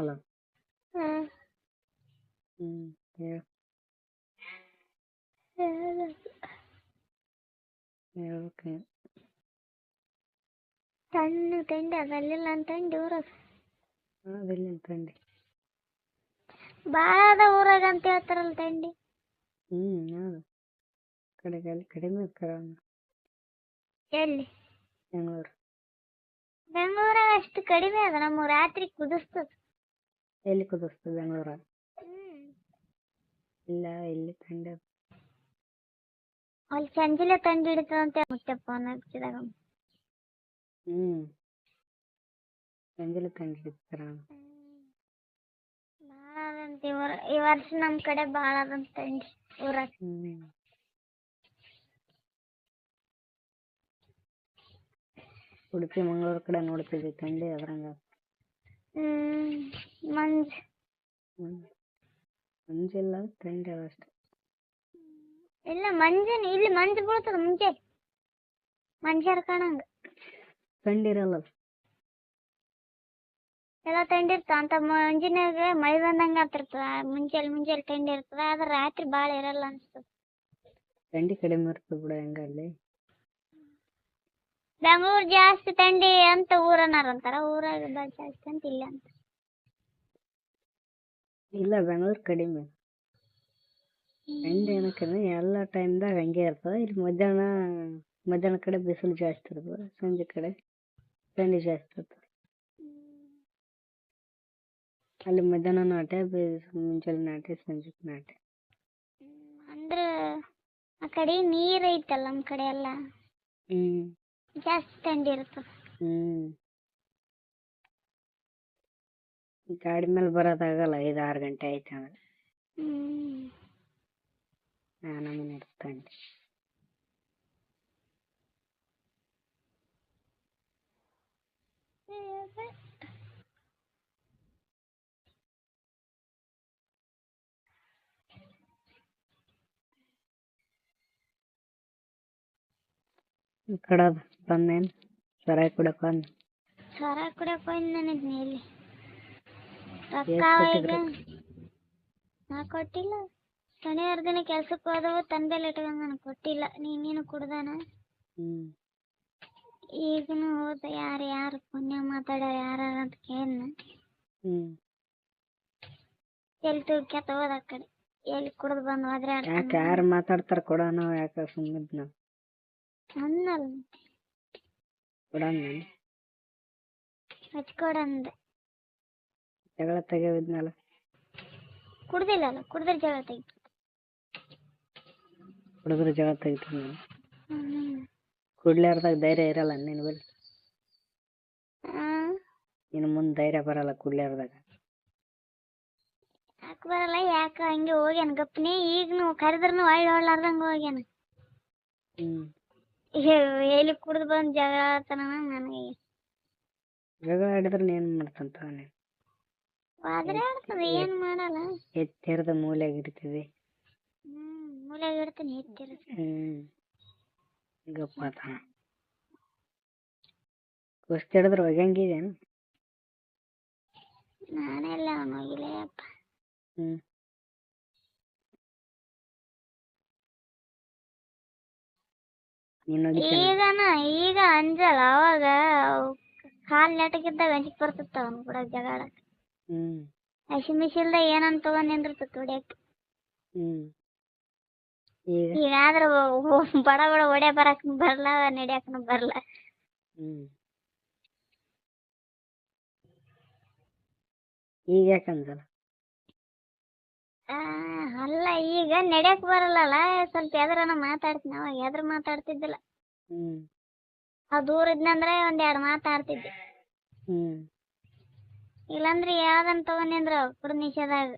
ಅಲ್ಲ. ಹ್ಮ್ ಹೇಳ್ ಹೇಳ್ಬೇಕು. ಸಣ್ಣ ತಂಡಿ ಅದಲ್ಲಿಲ್ಲ ಅಂತಂಡಿ ಊರಾಗ ಅದೆಲ್ಲಿ ತಂಡಿ ಭಾಳ ಅದ ಊರಾಗ ಅಂತ ಹೇಳ್ತಾರಲ್ಲ ತಂಡಿ. ಹೌದು ಕಡಿಮೆ ಎಲ್ಲಿ ಬೆಂಗಳೂರು. ಬೆಂಗಳೂರಾಗ ಅಷ್ಟು ಕಡಿಮೆ ಅದ. ನಮ್ಮ ರಾತ್ರಿ ಕುದಿಸ್ತದ. ಎಲ್ಲಿ ಕುದಿಸ್ತದೆ ಬೆಂಗಳೂರಾಗ? ಇಲ್ಲ ಇಲ್ಲಿ ತಂಡಿ ಅದ. ಅಲ್ಲಿ ಸಂಜಿಲೆ ತಂಡಿ ಹಿಡಿತದಂತೆ ಮುಟ್ಟಪ್ಪ ಹಚ್ಚಿದಾಗ. ಸಂಜೆಲೆ ತಂಡಿ ಹಿಡಿತಾರ. ಭಾಳ ಅದಂತ ಈ ವರ್ಷ ನಮ್ಮ ಕಡೆ ಭಾಳ ಅದಂತ ತಂಡಿ ಊರಾಗ. ಉಡುಪಿ ಮಂಗಳೂರು ಕಡೆ ನೋಡ್ತಿದ್ವಿ ತಂಡಿ ಅದ್ರಂಗ. ಮಂಜಿಲ್ಲ ತಂಡಿ ಅದಷ್ಟೇ. ಇಲ್ಲ ಮಂಜೇನು ಇಲ್ಲಿ ಮಂಜು ಬೀಳ್ತದ ಮುಂಚೆ ಮಂಜಾರ ಕಾಣಂಗ. ತಂಡಿ ಇರಲ್ಲ. ಎಲ್ಲ ತಂಡಿ ಇರ್ತದ ಅಂತ ಮಂಜಿನಾಗ ಮಳೆ ಬಂದಂಗ ಆಗ್ತಿರ್ತದ. ಮುಂಚೆಲಿ ತಂಡಿ ಇರ್ತದ. ಆದ್ರೆ ರಾತ್ರಿ ಭಾಳ ಇರಲ್ಲ ಅನ್ಸ್ತದ. ತಂಡಿ ಕಡಿಮೆ ಇರ್ತದ ಬಿಡ ಹೆಂಗಲ್ಲಿ. ಬೆಂಗಳೂರು ಜಾಸ್ತಿ ತಂಡಿ ಅಂತ ಊರನಾರ ಅಂತಾರ. ಊರಾಗ ಜಾಸ್ತಿ ಅಂತ ಇಲ್ಲ ಅಂತ. ಇಲ್ಲ ಬೆಂಗಳೂರು ಕಡಿಮೆ. ತಂಡಿ ಏನಕ್ಕೆ ಎಲ್ಲ ಟೈಮ್ದಾಗ ಹಂಗೆ ಇರ್ತದ. ಇಲ್ಲಿ ಮಧ್ಯಾಹ್ನ ಕಡೆ ಬಿಸಿಲು ಜಾಸ್ತಿ ಇರ್ತದ. ಸಂಜೆ ಕಡೆ ತಂಡಿ ಜಾಸ್ತಿ ಇರ್ತದ. ಅಲ್ಲಿ ಮಧ್ಯಾಹ್ನ ನಾಟೆ, ಮುಂಜಾನೆ ನಾಟೆ, ಸಂಜೆ ನಾಟೆ. ಅಂದ್ರ ಆ ಕಡೆ ನೀರ್ ಐತಲ್ಲ ನಮ್ಮ ಕಡೆ ಎಲ್ಲ ಜಾಸ್ತಿ ತಂಡಿ ಇರ್ತದ. ಗಾಡಿ ಮೇಲೆ ಬರೋದಾಗಲ್ಲ. 5-6 ಗಂಟೆ ಆಯ್ತು ಅಂದ್ರೆ ನಮೂನಿ ಇರ್ತಂಡಿ. ಈ ಕಡೆ ಬಂದೇನು ಸರಾಯಿ ಕುಡಿಯಕ್ಕೆ ಬಂದು? ಸರಾಯಿ ಕುಡಿಯಕ್ಕೆ ಬಂದು ನನಗೆ ಇಲ್ಲಿ ರೊಕ್ಕ ಈಗ ನಾ ಕೊಟ್ಟಿಲ್ಲ. ಶನಿವಾರ ದಿನ ಕೆಲ್ಸಕ್ಕೆ ಹೋದವು ತಂದೆಲ್ಲ ಇಟ್ಕೊಂಡು ನನಗೆ ಕೊಟ್ಟಿಲ್ಲ. ನೀನು ಕುಡ್ದಾನ. ಈಗನು ಹೋದ ಯಾರು ಪುಣ್ಯ ಮಾತಾಡ್ಯಾರ ಯಾರು ಅಂತ ಕೇಳಿನ. ಎಲ್ಲಿ ತುಳ್ಕ್ಯಾತ ಹೋದ ಆ ಕಡೆ. ಎಲ್ಲಿ ಕುಡ್ದು ಬಂದು ಹೋದ್ರೆ ಯಾರು ಮಾತಾಡ್ತಾರ ಕೊಡೋಣ. ಯಾಕೆ ಸುಮ್ಮನೆ ನಾವು ಅನ್ನಲ್ಲ ಕೊಡೋಣ ಹಚ್ಕೊಡಂದೆ. ಜಗಳ ತೆಗೆವಿದ್ನಲ್ಲ. ಕುಡ್ದಿಲ್ಲಲ್ಲ. ಕುಡ್ದ್ರೆ ಜಗಳ ತೆಗಿತು. ಕುಡಿದ್ರೆ ಜಗಳ ತೆಗಿತು. ಕುಡ್ಲಾರ್ದಾಗ ಧೈರ್ಯ ಇರಲ್ಲ ನಿನ್ನ ಬಲ್ಲಿ. ಇನ್ನು ಮುಂದೆ ಧೈರ್ಯ ಬರಲ್ಲ ಕುಡ್ಲಾರ್ದಾಗ. ಯಾಕೆ ಬರಲ್ಲ? ಯಾಕೆ ಹಂಗೆ ಹೋಗ್ಯಾನ ಗಪ್ಪನೆ. ಈಗನು ಕರೆದ್ರೂ ಹೊಳ್ಳಾರ್ದಂಗ ಹೋಗ್ಯಾನ. ಎಲ್ಲಿ ಕುಡ್ದು ಬಂದು ಜಗಳ ಆಡ್ತಾನ ನನಗೆ. ಜಗಳ ಆಡಿದ್ರೆ ಏನ್ ಮಾಡ್ತಂತ ನೀನು? ಆದ್ರೆ ಆಡ್ತದ, ಏನ್ ಮಾಡಲ್ಲ. ಎತ್ತಿರದ ಮೂಲೆಗೆ ಇಡ್ತೀವಿ. ಮೂಲೆಗೆ ಇಡ್ತೀನಿ ಎತ್ತಿರದ. ಗಪ್ಪ ಕುಸ್ತಿ ಹಿಡಿದ್ರೆ ಹೋಗಂಗಿದೇನು? ನಾನೆಲ್ಲ ಅವನು ಹೋಗಿಲ್ಲಪ್ಪ. ಈಗ ಅಂಜಲ್ಲ. ಅವಾಗ ಕಾಲ್ ನೆಟಗಿದ್ದಾಗ ಅಂಜಿಕ್ ಬರ್ತಿತ್ತ ಅವನು ಕೂಡ ಜಗಾಡಕ್. ಹಸಿ ಮಿಸಿಲ್ದಾಗ ಏನಂತ ತಗೊಂಡ್ ನಿಂದಿರ್ತದ ಹೊಡ್ಯಾಕ. ಈಗಾದ್ರ ಬಡ ಹೊಡ್ಯಾ ಬರಕ್ ಬರ್ಲ, ನಡ್ಯಾಕನು ಬರ್ಲ. ಈಗ ಯಾಕಂದಲ್ಲ? ಅಲ್ಲ ಈಗ ನಡ್ಯಾಕ್ ಬರಲ್ಲ. ಸ್ವಲ್ಪ ಎದ್ರನ ಮಾತಾಡ್ತೀನಿ. ಅವಾಗ ಎದ್ರ ಮಾತಾಡ್ತಿದ್ದಿಲ್ಲ. ದೂರ ಇದ್ನಂದ್ರೆ 1-2 ಮಾತಾಡ್ತಿದ್ದೆ. ಇಲ್ಲಾಂದ್ರೆ ಯಾವ್ದನ್ ತಗೊಂಡ್ರ ಕುಡ್ ನಿಷೇಧಾಗ